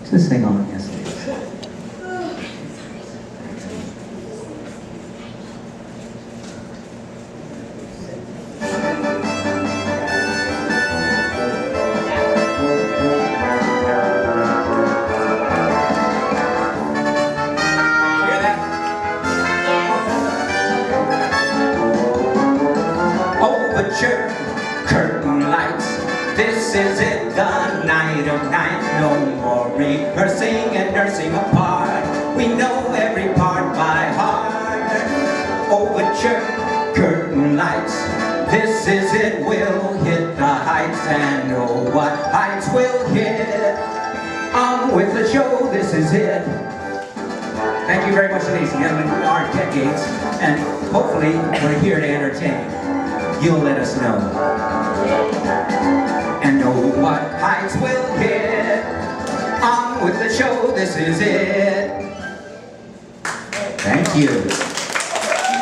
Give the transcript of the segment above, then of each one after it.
Is this thing on? Yes, it is. Hear that? Overture, curtain lights. This is it, the night of nights. No more rehearsing and nursing apart. We know every part by heart. Overture, curtain lights. This is it, we'll hit the heights. And oh, what heights we'll hit. On with the show, this is it. Thank you very much, ladies and gentlemen. We are Decades, and hopefully we're here to entertain. You'll let us know. And know what heights we'll hit. On with the show, this is it. Thank you.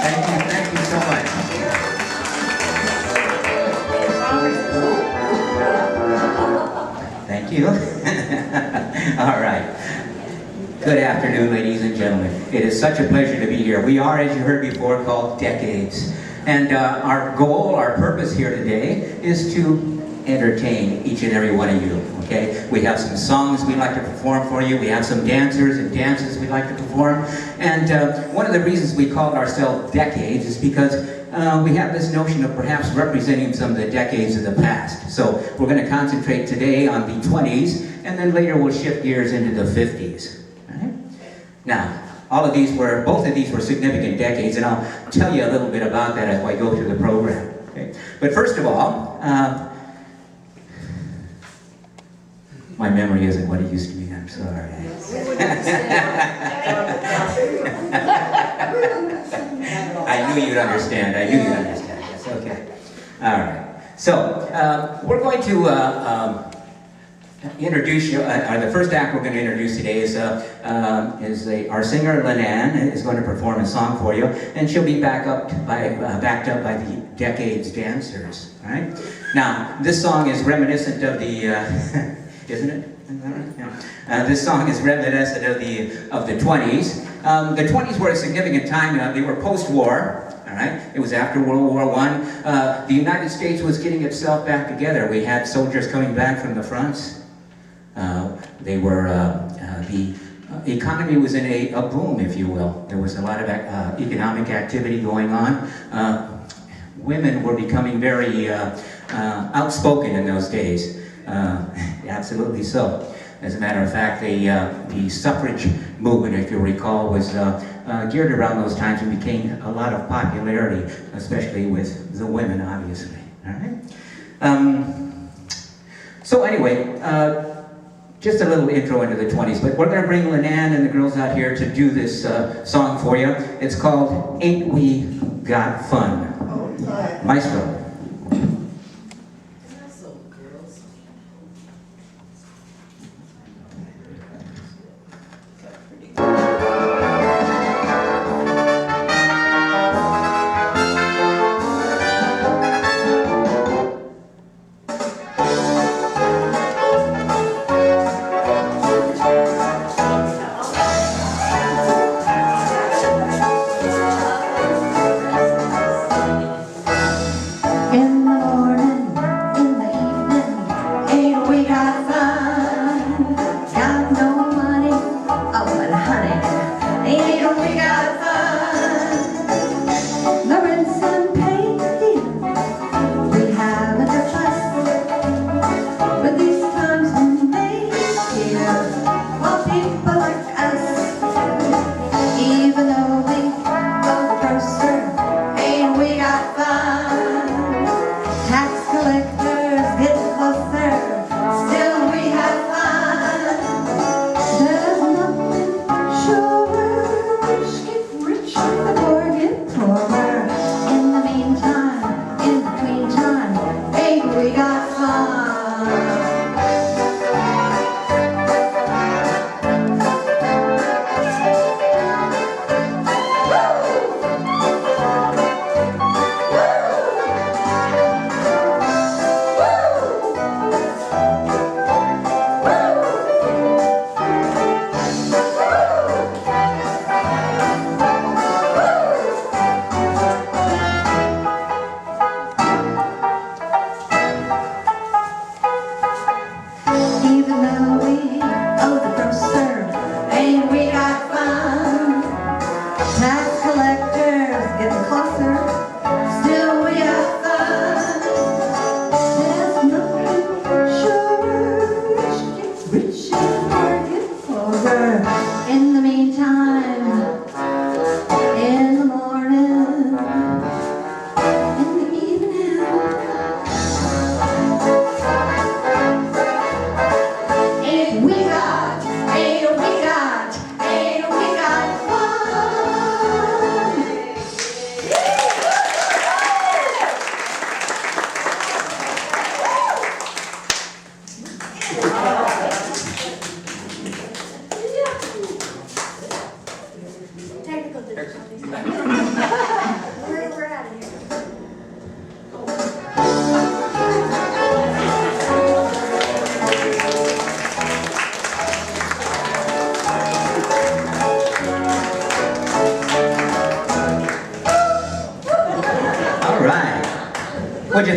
Thank you so much. Thank you. All right. Good afternoon, ladies and gentlemen. It is such a pleasure to be here. We are, as you heard before, called Decades. And our goal, our purpose here today is to entertain each and every one of you, okay? We have some songs we'd like to perform for you. We have some dancers and dances we'd like to perform. And one of the reasons we called ourselves Decades is because we have this notion of perhaps representing some of the decades of the past. So we're going to concentrate today on the 20s, and then later we'll shift gears into the 50s. Right? Now, both of these were significant decades, and I'll tell you a little bit about that as I go through the program. Okay? But first of all, my memory isn't what it used to be, I'm sorry. I knew you'd understand, yes, okay. All right, so we're going to introduce you, the first act we're going to introduce today is our singer, Lenan, is going to perform a song for you, and she'll be backed up by the Decades dancers, all right? Now, this song is reminiscent of the, isn't it? Yeah. This song is reminiscent of the 20s. The 20s were a significant time. They were post-war. All right. It was after World War I. The United States was getting itself back together. We had soldiers coming back from the fronts. The economy was in a boom, if you will. There was a lot of economic activity going on. Women were becoming very outspoken in those days. Absolutely so. As a matter of fact, the suffrage movement, if you recall, was geared around those times and became a lot of popularity, especially with the women, obviously. All right. So anyway, just a little intro into the 20s, but we're going to bring Lenan and the girls out here to do this song for you. It's called Ain't We Got Fun? Maestro.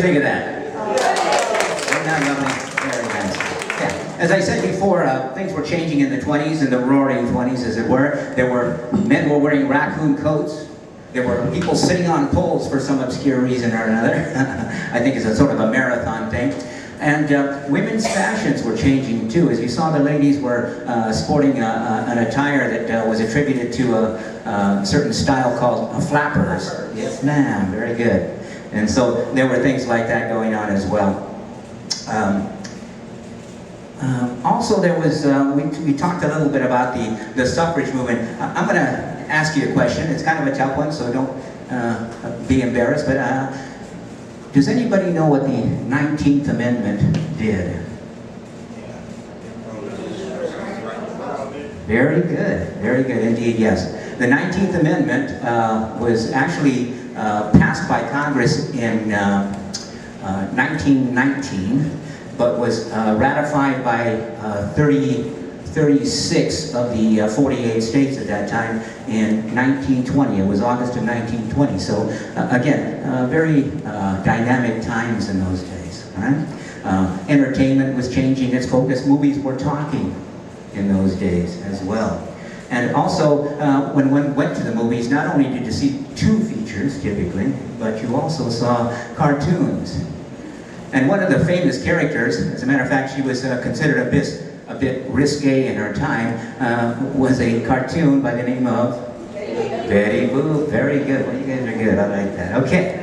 you think of that? Isn't that lovely? Very nice. Yeah. As I said before, things were changing in the 20s, in the roaring 20s, as it were. Men were wearing raccoon coats. There were people sitting on poles for some obscure reason or another. I think it's a sort of a marathon thing. And women's fashions were changing too. As you saw, the ladies were sporting an attire that was attributed to a certain style called flappers. Yes, ma'am. Very good. And so there were things like that going on as well. Also, there was, we talked a little bit about the suffrage movement. I'm going to ask you a question. It's kind of a tough one, so don't be embarrassed. But does anybody know what the 19th Amendment did? Very good indeed, yes. The 19th Amendment was actually passed by Congress in 1919, but was ratified by 36 of the 48 states at that time in 1920. It was August of 1920. So again, very dynamic times in those days. Right? Entertainment was changing its focus. Movies were talking in those days as well. And also, when one went to the movies, not only did you see two features typically, but you also saw cartoons. And one of the famous characters, as a matter of fact, she was considered a bit risque in her time, was a cartoon by the name of Betty Boop. Very good. Well, you guys are good. I like that. Okay.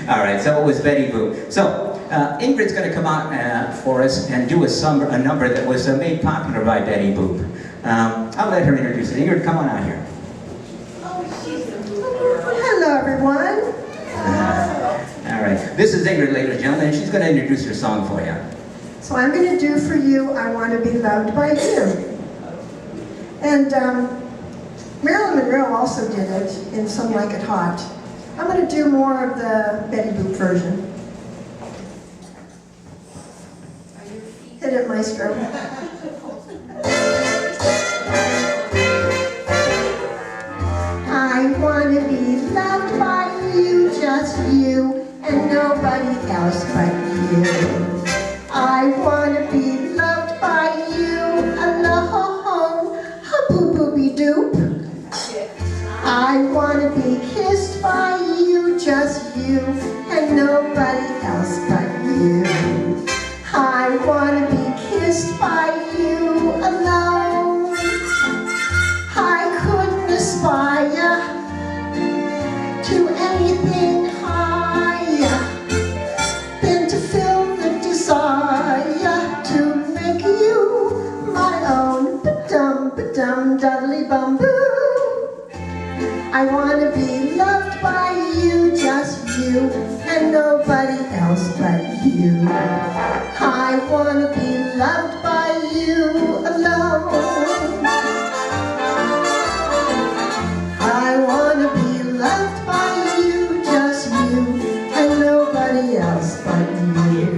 All right. So it was Betty Boop. So Ingrid's going to come out for us and do a number that was made popular by Betty Boop. I'll let her introduce it. Ingrid, come on out here. Hello, everyone. All right. This is Ingrid, ladies and gentlemen, and she's going to introduce her song for you. So I'm going to do for you, I Want to Be Loved by You. And Marilyn Monroe also did it in Some Like It Hot. I'm going to do more of the Betty Boop version. Hit it, maestro. I want to be loved by you, just you, and nobody else but you. I want to be loved by you, alone, ha-boop-boopy-doop. I want to be kissed by you, just you, and nobody else but you. I want to be kissed by you, alone. I couldn't aspire to anything higher than to feel the desire to make you my own. Ba-dum, dudley bum boo. I want to be loved by you, just you, and nobody else but you. I want to be loved by you alone. I want to be loved by you, just you, and nobody else but you.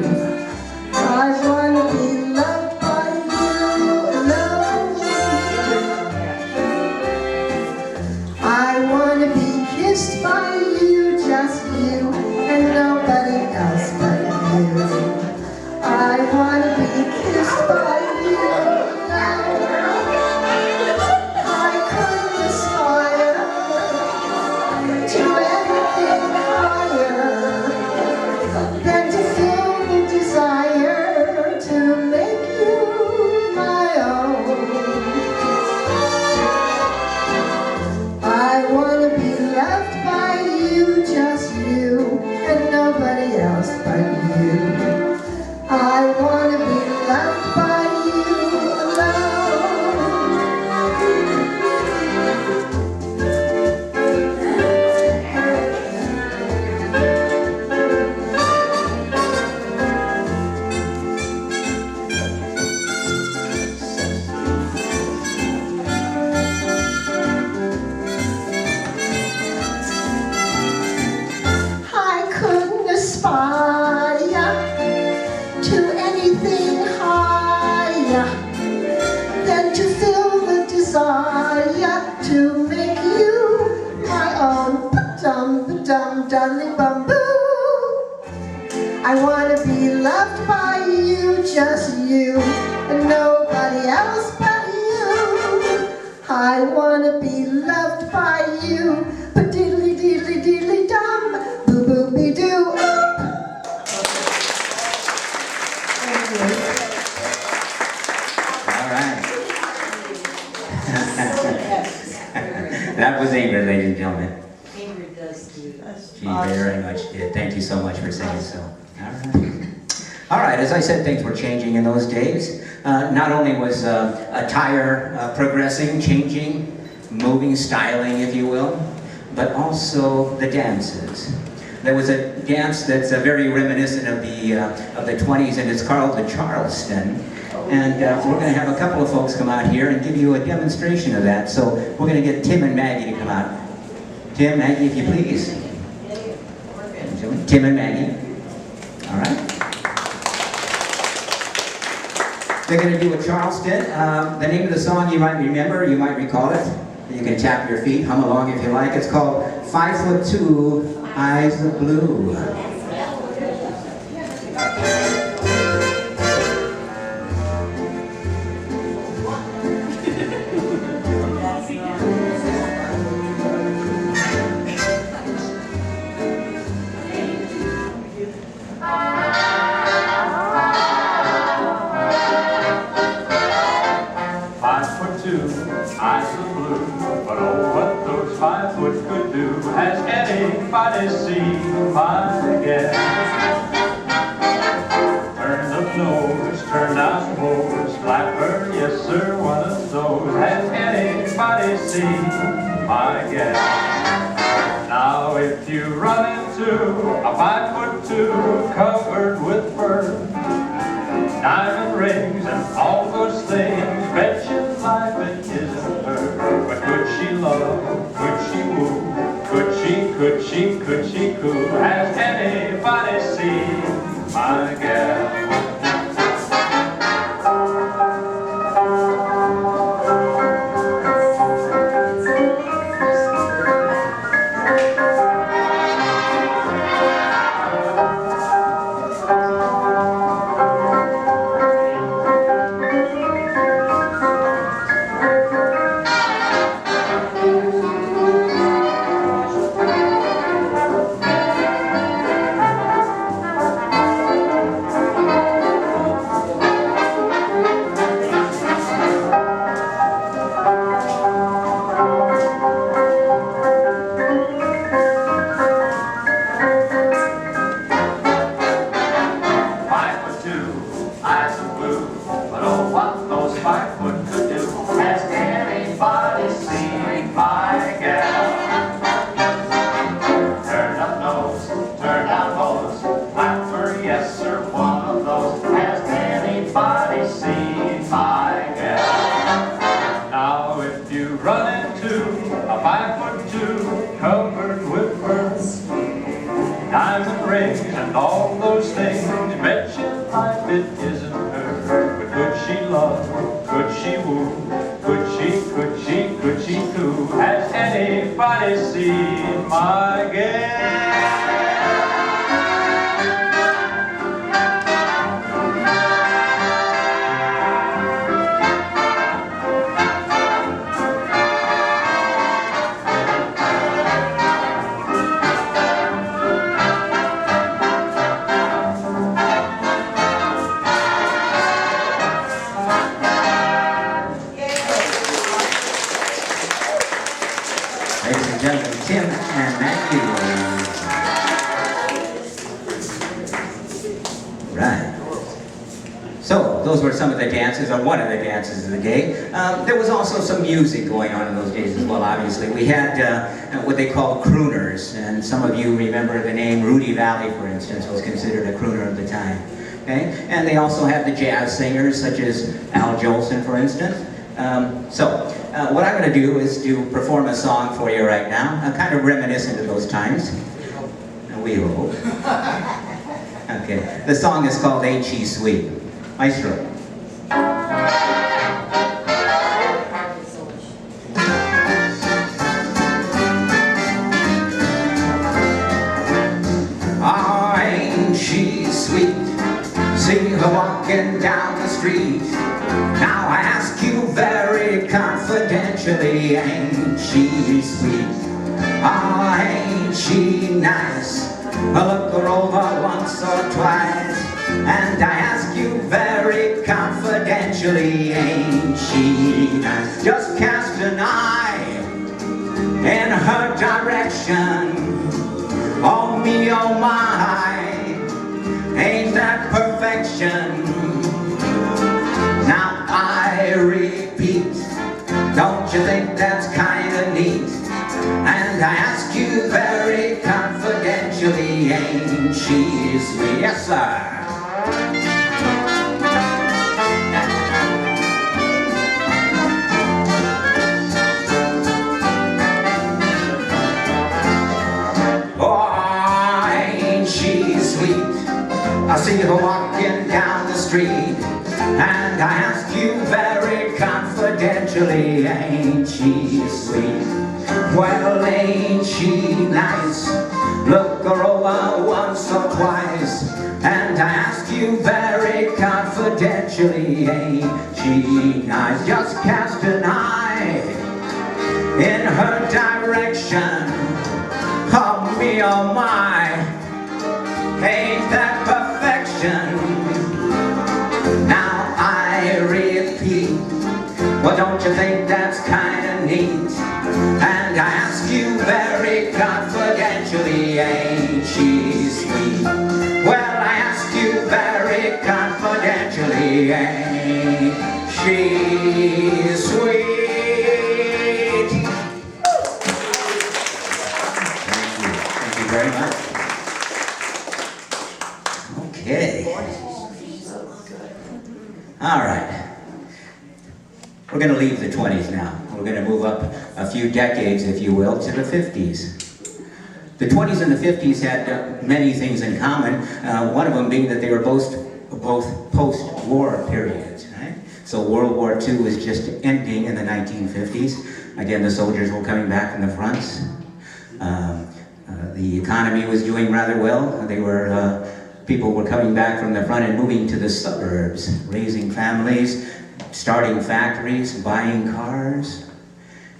I want to be loved by you alone. I want to be kissed by you, just you, and nobody else but you. I want to be kissed by you alone. I couldn't aspire to anything higher than to feel the desire to make you my own. I want to be loved by you, just you, and nobody else but you. I want to be loved by you alone. I couldn't aspire I want to be loved by you, just you, and nobody else but you. I want to be loved by you, but diddly diddly diddly dum, boo boo be doo. All right. That was Ingrid, ladies and gentlemen. Ingrid does do that. She very much did. Thank you so much for saying so. All right. All right, as I said, things were changing in those days. Not only was attire progressing, changing, moving, styling, if you will, but also the dances. There was a dance that's very reminiscent of the 20s, and it's called the Charleston. And we're going to have a couple of folks come out here and give you a demonstration of that. So we're going to get Tim and Maggie to come out. Tim, Maggie, if you please. Tim and Maggie. All right. They're going to do a Charleston. The name of the song you might remember, you might recall it. You can tap your feet, hum along if you like. It's called 5'2", Eyes of Blue. Eyes of blue, but oh, what those 5 foot could do. Has anybody seen my gal? Turned up nose, turned out hose, flapper, yes sir, one of those. Has anybody seen my gal? Now if you run into a 5'2" covered with fur, diamond rings and all those things, bet your life it isn't her. But could she love, could she woo, could she coo? Has anybody seen my gal? Eyes of blue, but oh, what those 5 foot could do. Has anybody seen my gal? Turn up nose, turn down hose, flapper, yes sir, one of those. Has anybody seen my gal? Now if you run into a 5'2" covered with fur, diamond rings and all those things, bet your life it isn't her. But could she love, could she woo, could she coo? Has anybody seen my gal? Ladies and gentlemen, Tim and Maggie. Right. So, those were some of the dances, or one of the dances of the day. There was also some music going on in those days as well, obviously. We had what they called crooners, and some of you remember the name Rudy Valley, for instance, was considered a crooner of the time. Okay? And they also had the jazz singers, such as Al Jolson, for instance. What I'm going to do is to perform a song for you right now, kind of reminiscent of those times. We hope. Okay, the song is called Ain't She Sweet. Maestro. Oh, ain't she walking down the street. Now I ask you very confidentially, ain't she sweet? Oh, ain't she nice? I look her over once or twice, and I ask you very confidentially, ain't she nice? Just cast an eye in her direction. Oh me, oh my, ain't that perfection? Now I repeat, don't you think that's kinda neat? And I ask you very confidentially, ain't she sweet? Yes, sir. I see her walking down the street, and I ask you very confidentially, ain't she sweet? Well, ain't she nice? Look her over once or twice, and I ask you very confidentially, ain't she nice? Just cast an eye in her direction. Oh me, oh my, ain't that perfection? Now I repeat, well, don't you think that's kinda neat? And I ask you very confidentially, ain't she sweet? Well, I ask you very confidentially, ain't she sweet? Thank you very much. Okay. All right. We're going to leave the 20s now. We're going to move up a few decades, if you will, to the 50s. The 20s and the 50s had many things in common, one of them being that they were both post-war periods. Right? So World War II was just ending in the 1950s. Again, the soldiers were coming back from the fronts. The economy was doing rather well. People were coming back from the front and moving to the suburbs, raising families, starting factories, buying cars.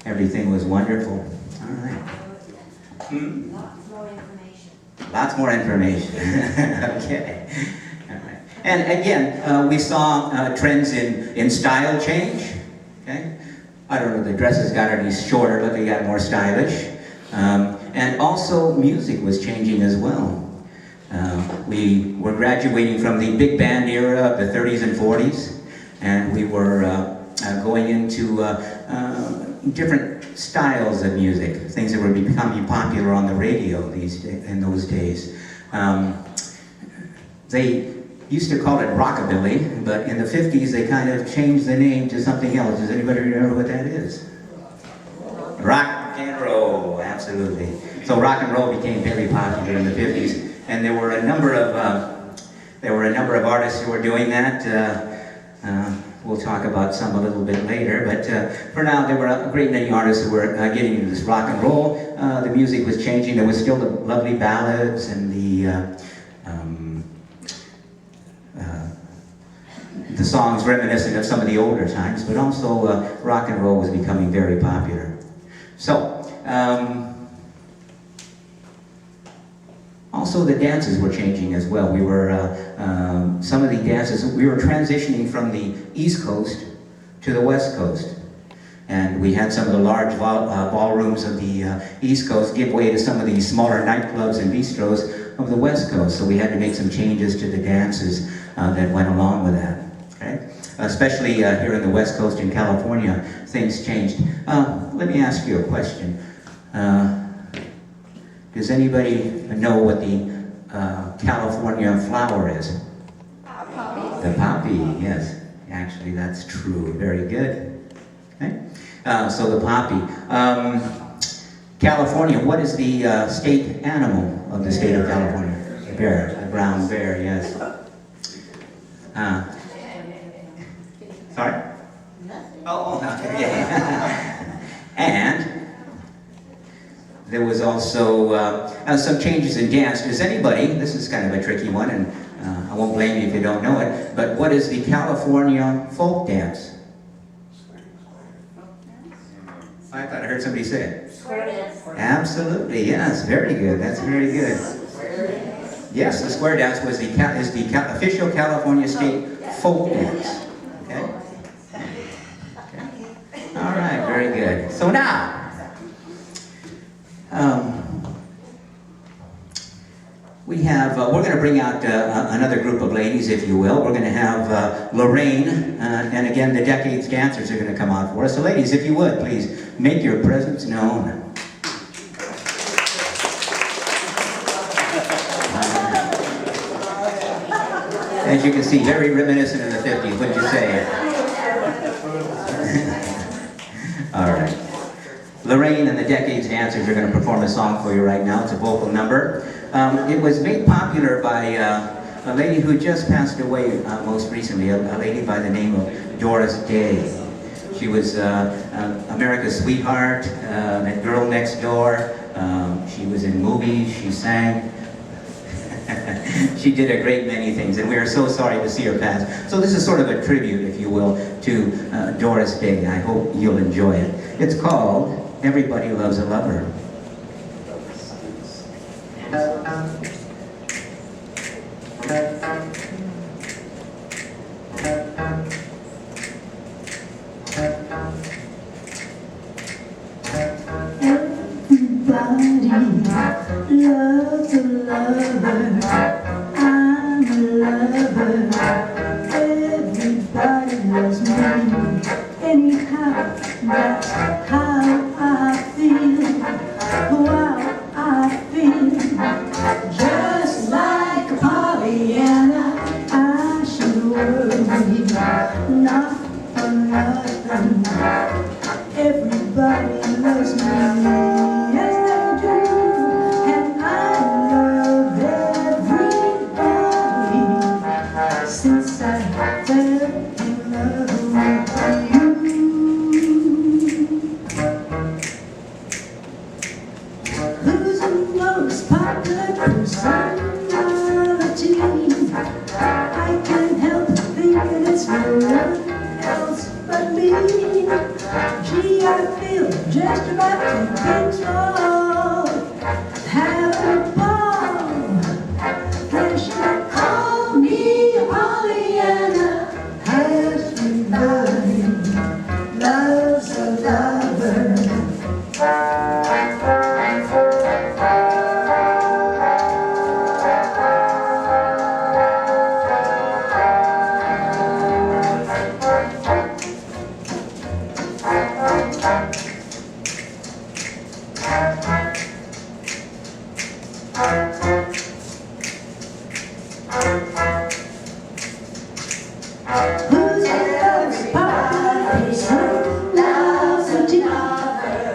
Everything was wonderful. All right. Lots more information. Lots more information. Okay. All right. And again, we saw trends in style change. Okay. I don't know if the dresses got any shorter, but they got more stylish. And also music was changing as well. We were graduating from the big band era of the 30s and 40s, and we were going into different styles of music, things that were becoming popular on the radio in those days. They used to call it rockabilly, but in the 50s they kind of changed the name to something else. Does anybody remember what that is? Rock and roll, absolutely. So rock and roll became very popular in the 50s. And there were a number of artists who were doing that. We'll talk about some a little bit later, but for now there were a great many artists who were getting into this rock and roll. The music was changing. There was still the lovely ballads and the songs reminiscent of some of the older times, but also rock and roll was becoming very popular. So. Also, the dances were changing as well. We were, some of the dances, we were transitioning from the East Coast to the West Coast. And we had some of the large ballrooms of the East Coast give way to some of the smaller nightclubs and bistros of the West Coast. So we had to make some changes to the dances that went along with that. Okay? Especially here in the West Coast in California, things changed. Let me ask you a question. Does anybody know what the California flower is? The poppy, yes. Actually, that's true. Very good. Okay. So the poppy. California, what is the state animal of the state of California? A bear, a brown bear, yes. Sorry? Oh, yeah. And there was also some changes in dance. Does anybody, this is kind of a tricky one, and I won't blame you if you don't know it, but what is the California folk dance? I thought I heard somebody say it. Square dance. Absolutely, yes, very good. That's very good. Yes, the square dance is the official California state folk dance. Okay. All right, very good. So now, we're going to bring out another group of ladies, if you will. We're going to have Lorraine, and again, the Decades dancers are going to come out for us. So ladies, if you would, please make your presence known. As you can see, very reminiscent of the 50s, wouldn't you say? All right. Lorraine and the Decades dancers are going to perform a song for you right now. It's a vocal number. It was made popular by a lady who just passed away most recently, a lady by the name of Doris Day. She was America's Sweetheart, that Girl Next Door. She was in movies, she sang. She did a great many things, and we are so sorry to see her pass. So this is sort of a tribute, if you will, to Doris Day. I hope you'll enjoy it. It's called Everybody Loves a Lover. Everybody loves a lover. I'm a lover. Everybody loves me. Anyhow, that's how I feel. Wow, I feel just like a Pollyanna. I should worry, not for nothing. Everybody loves me. Yes, they do. And I love everybody since I fell in love with you. Who's the most popular personality? I can't help thinking it's no one else but me. Gee, I feel just about to control, have a ball. They should call me Pollyanna. Everybody loves a lover. Who's the most popular person? Loves a lover.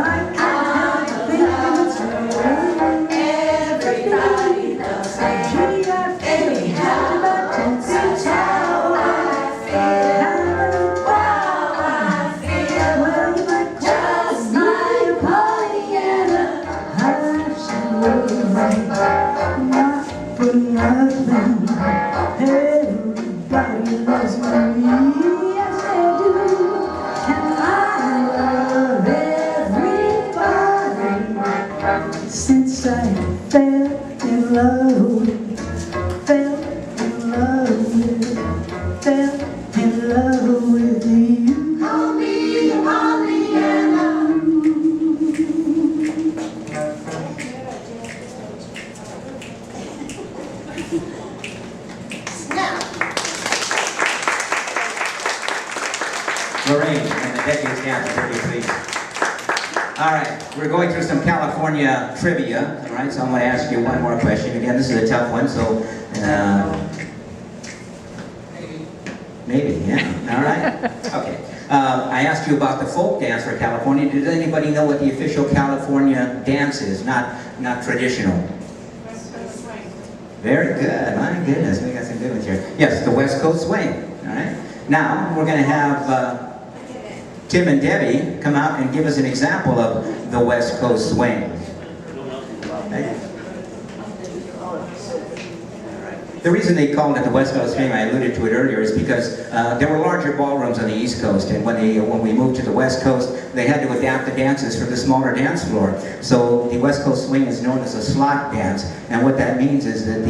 I can't help thinking it's wrong. Everybody loves me. Gee, I feel just about to see how I feel. Wow, I feel. Well, you might just like Pollyanna. I should worry, not for nothing. Everybody loves me, yes they do, and I love everybody since I fell in love with you. Call me Pollyanna. Lorraine and the Decades dancers, pretty please. All right, we're going through some California trivia. All right, so I'm going to ask you one more question. Again, this is a tough one, so maybe, yeah. All right. Okay. I asked you about the folk dance for California. Does anybody know what the official California dance is? Not traditional. West Coast swing. Very good. My goodness, we got some good ones here. Yes, the West Coast swing. All right. Now we're going to have Tim and Debbie come out and give us an example of the West Coast swing. The reason they called it the West Coast Swing, I alluded to it earlier, is because there were larger ballrooms on the East Coast, and when we moved to the West Coast, they had to adapt the dances for the smaller dance floor. So the West Coast Swing is known as a slot dance, and what that means is that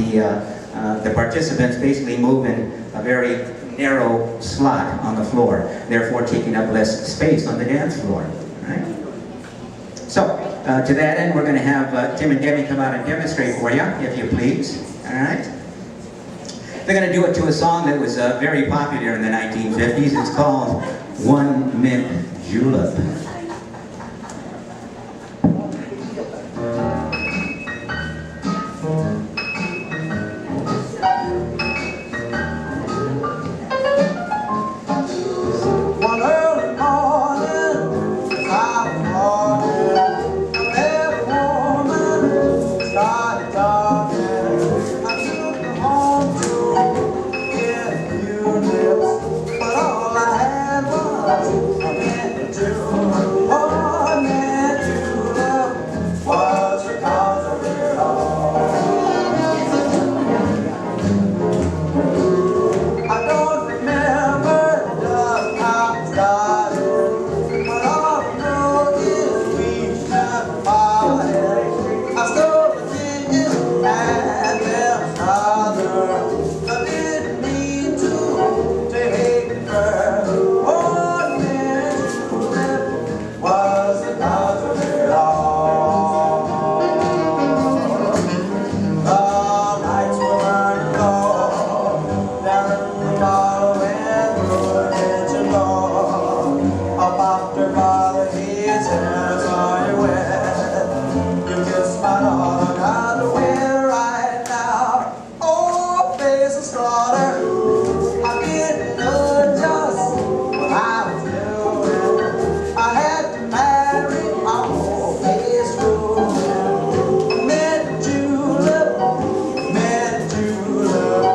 the participants basically move in a very narrow slot on the floor, therefore taking up less space on the dance floor. Right? So, to that end, we're going to have Tim and Debbie come out and demonstrate for you, if you please. All right? They're going to do it to a song that was very popular in the 1950s. It's called One Mint Julep. One early morning, I was walking, and every woman started talking. I took her home to get a few lips, but all I had was a mint julep. One mint julep was the cause of it all. I don't remember just how it started, but all I know is we shot fire. I stole the chicken and then father. I didn't mean to take the bird. One mint julep was the cause of it all. The lights were burning low down in the bottle and through the kitchen door. Up after father, his hands are wet. You kissed my daughter, got away right now. Oh, face of slaughter. I didn't know just what I was doing. I had to marry my whole face ruined. Mint julep, mint julep,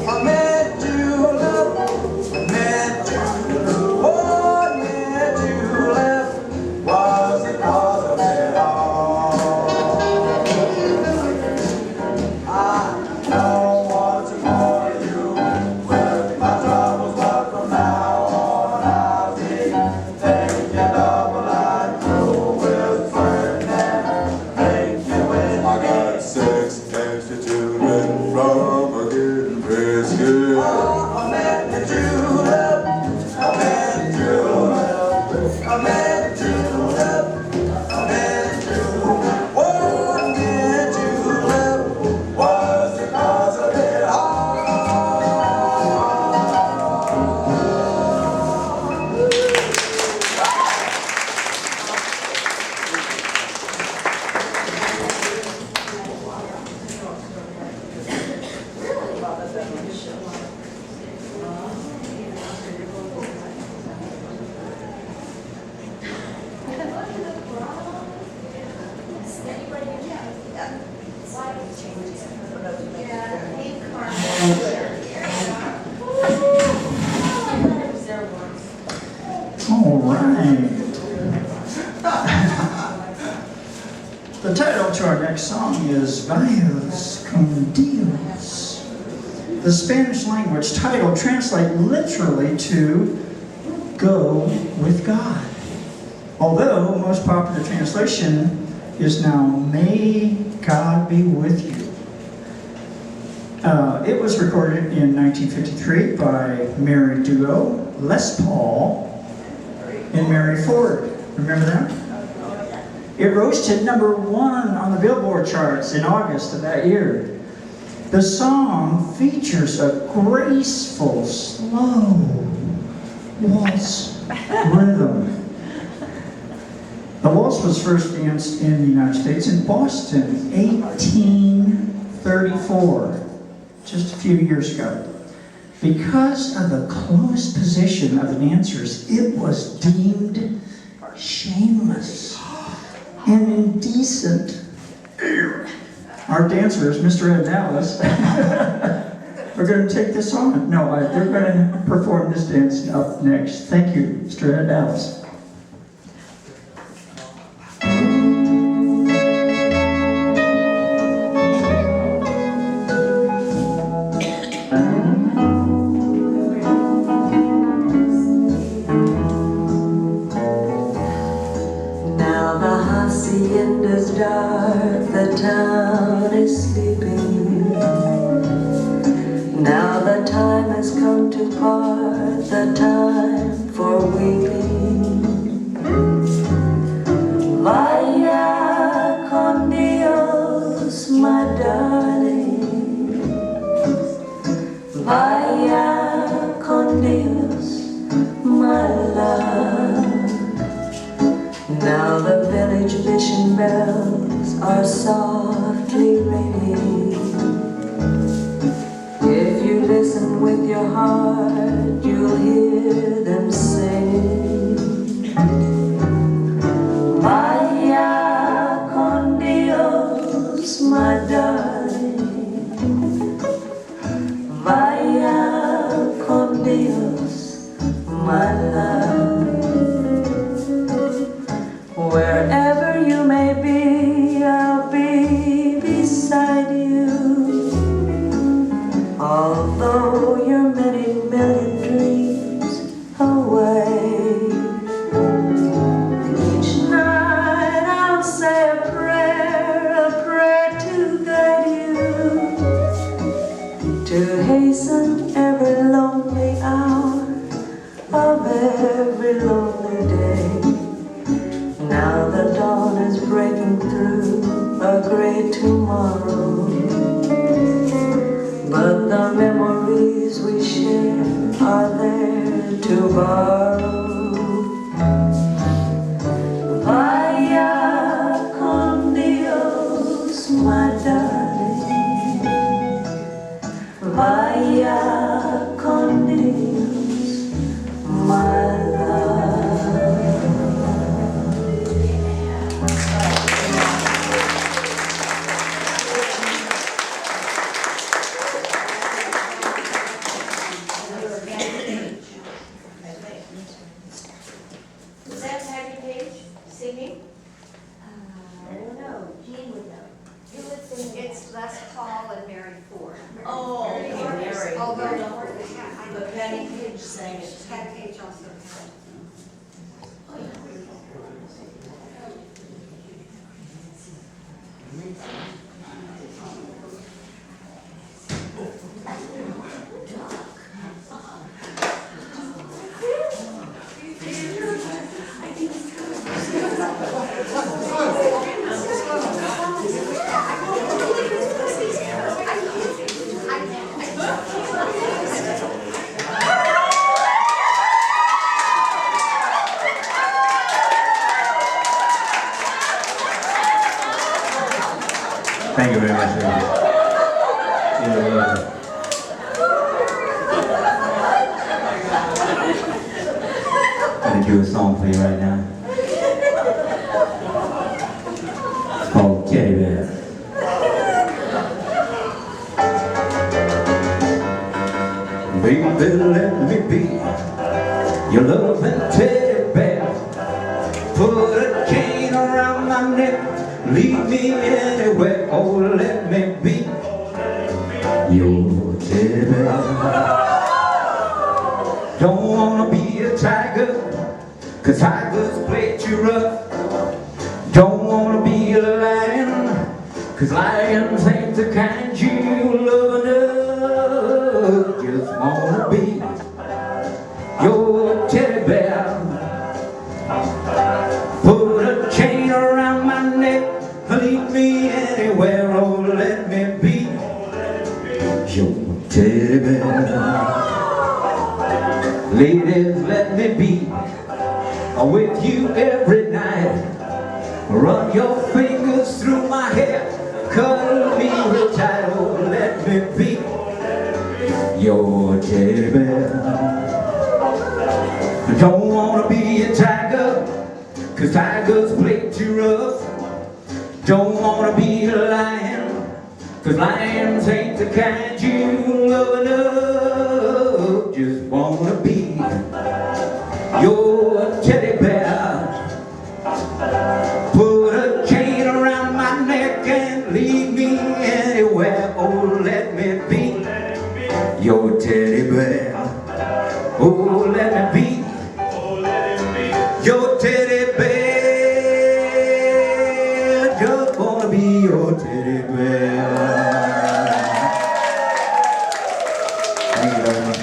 a mint julep, mint julep. One mint julep was the cause of it all. I don't want to bore you with my troubles, but from now on I'll be taking double and through with Ferdinand. Thank you when I got 6 extra children from a getting biscuit. a mint julep, a mint julep, a mint julep, a mint julep. One mint julep was the cause of it all. All right. The title to our next song is Vayos con Dios. The Spanish language title translates literally to Go with God. Although most popular translation is now May God be with you. It was recorded in 1953 by Mary Duo, Les Paul, and Mary Ford. Remember that? It rose to #1 on the Billboard charts in August of that year. The song features a graceful, slow waltz rhythm. The waltz was first danced in the United States in Boston, 1834, just a few years ago. Because of the close position of the dancers, it was deemed shameless and indecent. Our dancers, Mr. Ed and Alice, are going to take this on. No, they're going to perform this dance up next. Thank you, Mr. Ed and Alice. the time for weeping. Vaya con Dios, my darling. Vaya con Dios, my love. Now the village mission bells are softly ringing. If you listen with your heart, you'll hear them sing. Vaya con Dios, my darling. Vaya con Dios, my love. Wherever you may be, I'll be beside you. Although you're many million dreams away, each night I'll say a prayer to guide you, to hasten every lonely hour of every lonely day. Now the dawn is breaking through a great tomorrow, but the memories we share are there to borrow. Vaya con Dios, my darling. Vaya con Dios, my love. Was that Patty Page singing? I don't know, Jean would know. You would sing it. It's Les Paul and Mary Ford. Oh, Mary. Although, But Patty Page sang it. Patty Page also had. Thank you very much. I'm going to do a song for you right now. It's called Teddy Bear. Baby, let me be your loving teddy bear. Put a chain around my neck, lead me anywhere. Oh, let me be your teddy bear. Don't wanna be a tiger, 'cause tigers play too rough. Don't wanna be a lion, 'cause lions ain't the kind you love enough. Just wanna be your teddy bear. Put a chain around my neck, lead me anywhere. Oh, let me be your teddy bear. Ladies, let me be with you every night. Run your fingers through my hair, cuddle me real tight. Oh, let me be your teddy bear. Don't wanna be a tiger, 'cause tigers play too rough. Don't wanna be a lion, 'cause lions ain't the kind you love enough. Just wanna be your teddy bear. Put a chain around my neck and lead me anywhere. Oh, let me be your teddy bear. Oh, let me be your teddy bear. Just wanna be your teddy bear. Thank you very much.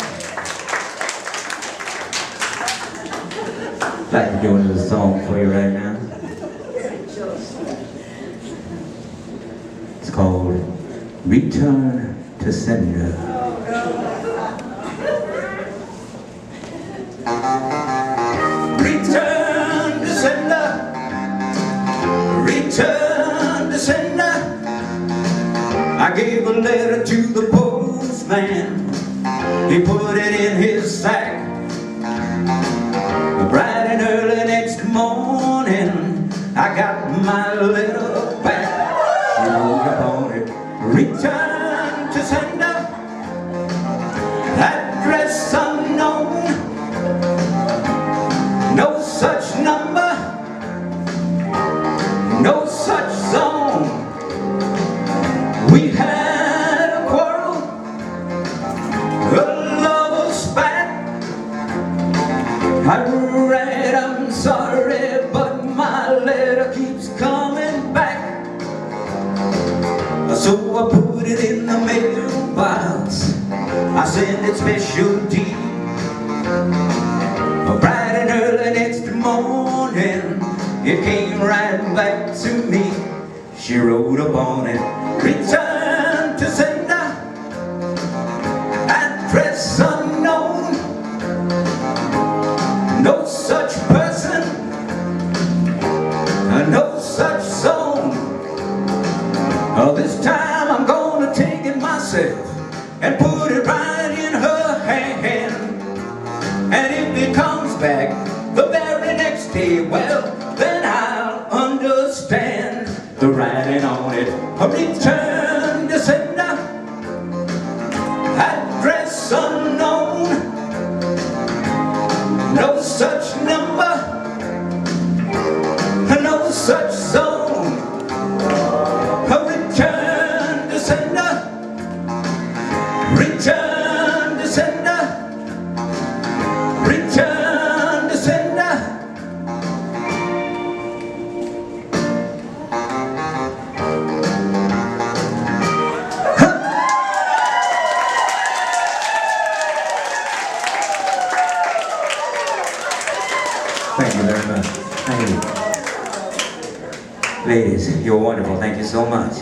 I'd like to do another song for you right now. It's called Return to Sender. Return to sender. Return to sender. I gave a letter to the postman. He put it in his sack. Bright and early next morning, I got my letter back. She wrote upon it, return to sender, address unknown, no such number, no such zone. We had a quarrel, a lover's spat. I write, I'm sorry, but my letter keeps coming back. So I put it in the mailbox. I send it special D. Bright and early next morning, it came right back to me. She wrote upon it, return to sender, address unknown, no such person, no such zone. This time I'm gonna take it myself and put it right in her hand. And if it comes back the very next day, well, then I'll understand. The writing on it, a return to sender, address unknown, no such number, no such zone. A return to sender, return to sender, return to sender. Thank you very much. Thank you. Ladies, you're wonderful. Thank you so much.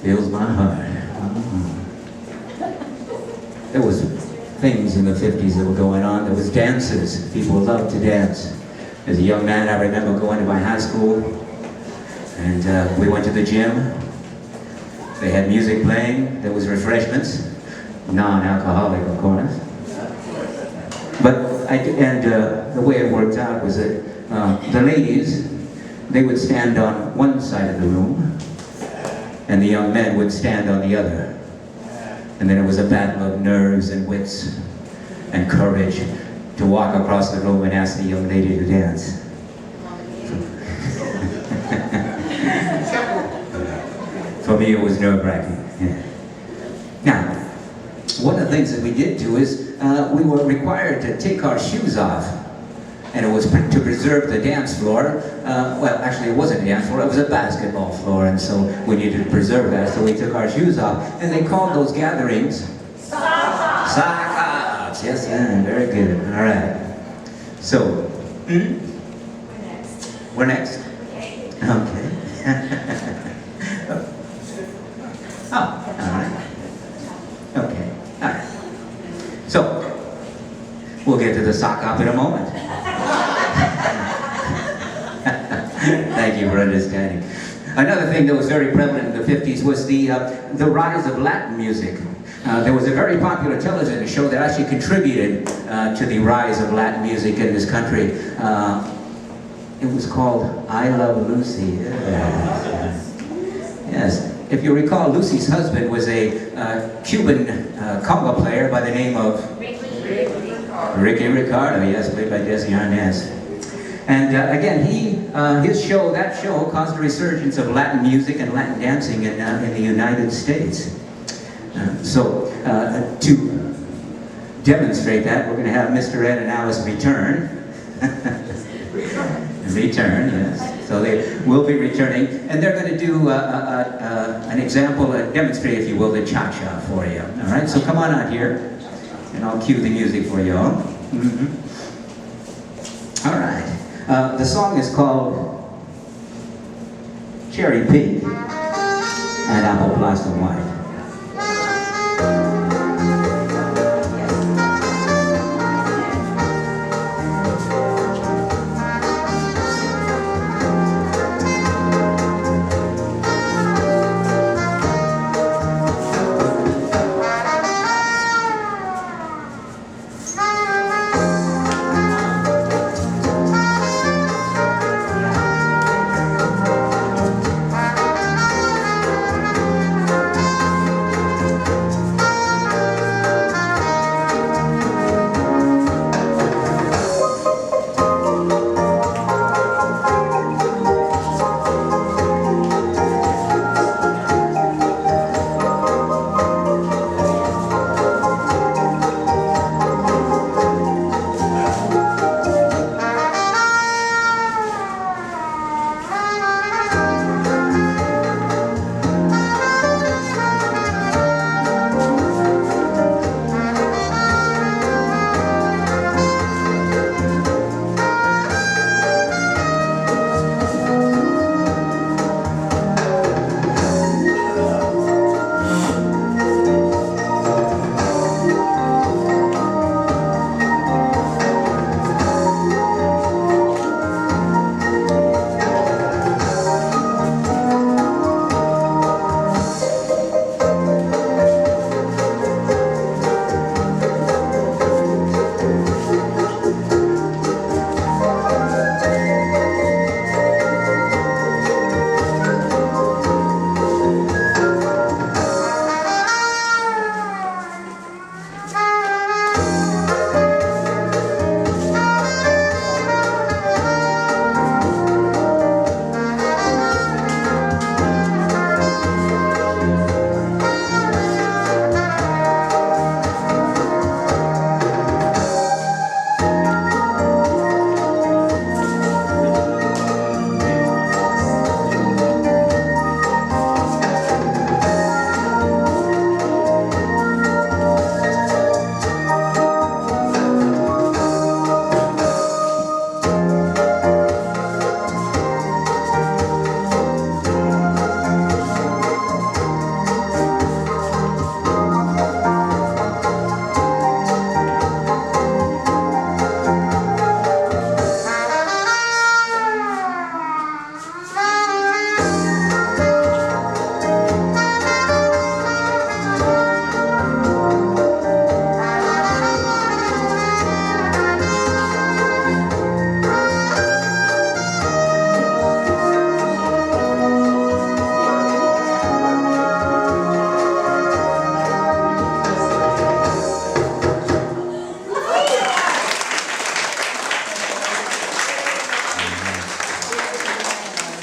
Fills my heart. There was things in the 50s that were going on. There was dances. People loved to dance. As a young man, I remember going to my high school, and we went to the gym. They had music playing. There was refreshments, non-alcoholic, of course. But the way it worked out was that the ladies, they would stand on one side of the room, and the young men would stand on the other. And then it was a battle of nerves and wits and courage to walk across the room and ask the young lady to dance. For me, it was nerve-wracking. Yeah. Now, one of the things that we did do is we were required to take our shoes off, and it was to preserve the dance floor. Well, actually, it wasn't a dance floor, it was a basketball floor, and so we needed to preserve that, so we took our shoes off, and they called those gatherings sock-outs. Yes, very good. All right. So, we're next. Okay. Oh, all right. Okay, all right. So, we'll get to the sock hop in a moment. Thank you for understanding. Another thing that was very prevalent in the 50s was the rise of Latin music. There was a very popular television show that actually contributed to the rise of Latin music in this country. It was called I Love Lucy. Yes. If you recall, Lucy's husband was a Cuban conga player by the name of Ricky Ricardo, yes, played by Desi Arnaz. And again, that show caused a resurgence of Latin music and Latin dancing in the United States. To demonstrate that, we're going to have Mr. Ed and Alice return. Return, yes. So they will be returning, and they're going to do an example, demonstrate, if you will, the cha-cha for you. All right, so come on out here, and I'll cue the music for you all. All right. The song is called Cherry Pink and Apple Blossom White.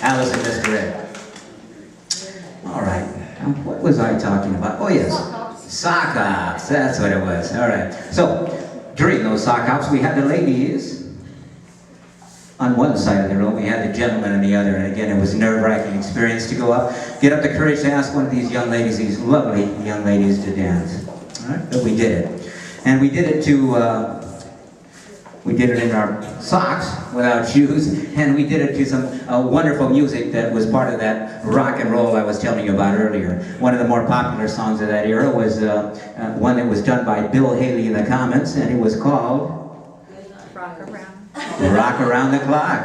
Alice and Mr. Ed. All right. What was I talking about? Oh, yes. Sock hops. That's what it was. All right. So, during those sock hops, we had the ladies on one side of the room. We had the gentlemen on the other. And again, it was a nerve-wracking experience to go up, get up the courage to ask one of these young ladies, these lovely young ladies, to dance. All right. But we did it. And we did it to... we did it in our socks, without shoes, and we did it to some wonderful music that was part of that rock and roll I was telling you about earlier. One of the more popular songs of that era was one that was done by Bill Haley and the Comets, and it was called Rock Around. Rock Around the Clock.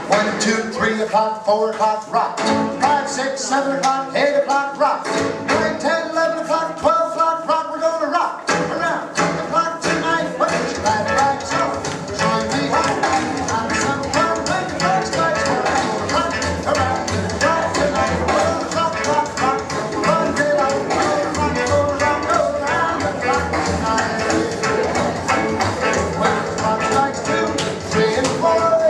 1, 2, 3 o'clock, 4 o'clock, rock. 5, 6, 7 o'clock, 8 o'clock, rock. 9, 10, 11 o'clock, 12 o'clock, rock. We're gonna rock around the clock tonight. Put your glad rags on. Join me home. I'm some fun when the clock strikes 1. Rock around the clock tonight. Rock, rock, rock. Run, get out. Rock, go around the clock tonight. When the clock strikes 2, 3, and 4.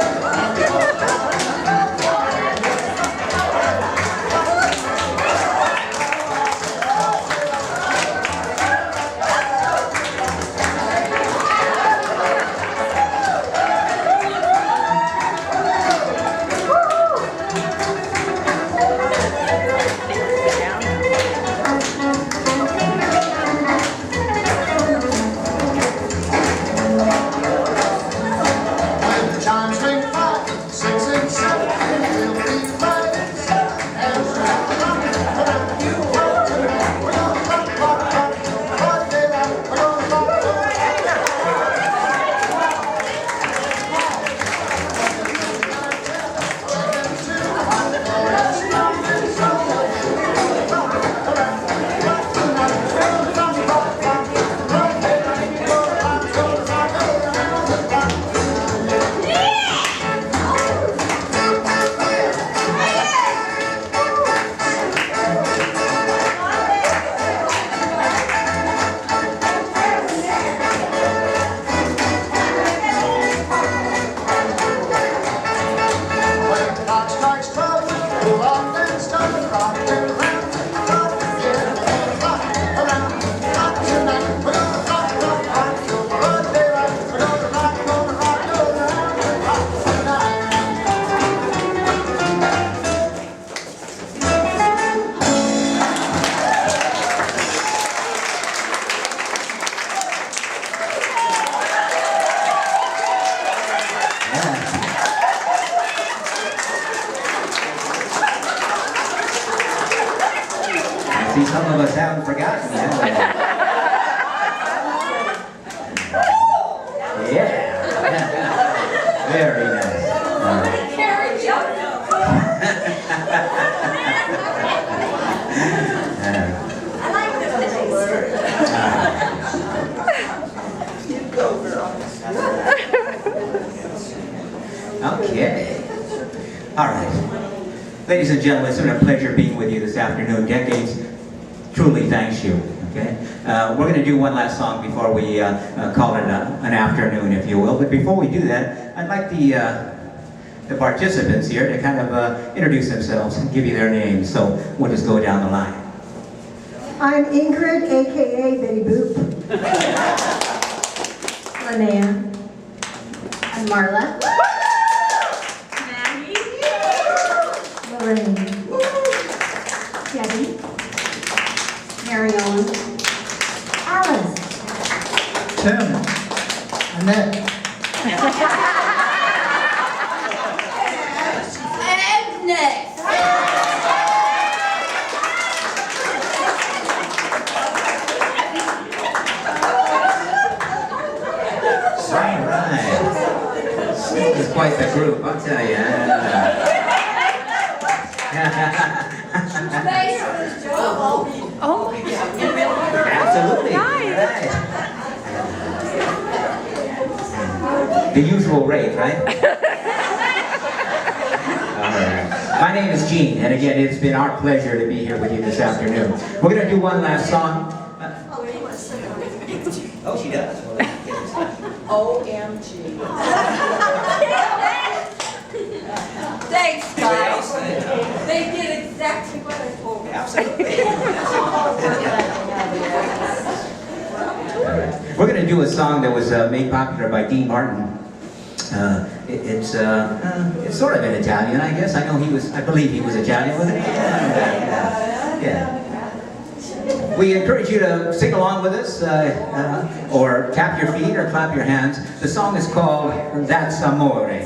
See, some of us haven't forgotten yet. Yeah. Very nice. All right. I like Okay. All right. Ladies and gentlemen, it's been a pleasure being with you this afternoon. Decades truly thanks you. Okay. We're going to do one last song before we call it an afternoon, if you will. But before we do that, I'd like the participants here to kind of introduce themselves and give you their names. So we'll just go down the line. I'm Ingrid, aka Betty Boop. Linnea. I'm Marla. Maggie. Lorraine. Debbie. Mary Ellen. Alice. Tim. Annette. And Nick. All right. This is quite the group, I'll tell you. Oh my God. Absolutely. Right. The usual rate, right? All right. My name is Gene, and again, it's been our pleasure to be here with you this afternoon. We're going to do one last song. Oh, she does. OMG. Thanks, guys. They did exactly what I told them. We're going to do a song that was made popular by Dean Martin. It's sort of in Italian, I guess. I believe he was Italian, wasn't he? Yeah. We encourage you to sing along with us, or tap your feet or clap your hands. The song is called That's Amore.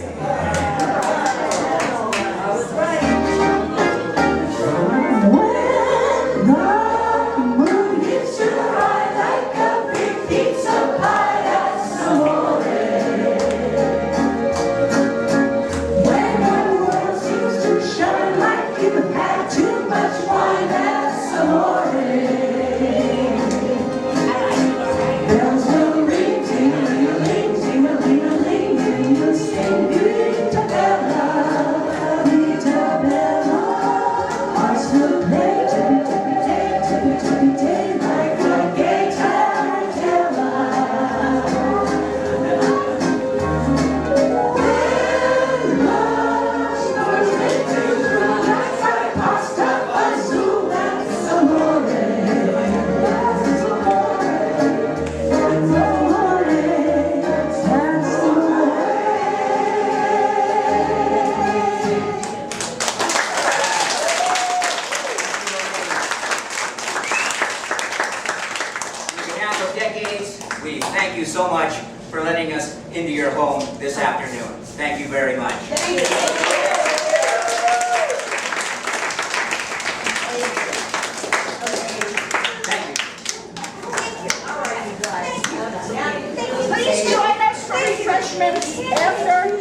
We thank you so much for letting us into your home this afternoon. Thank you very much. Thank you. Please join us for refreshments after.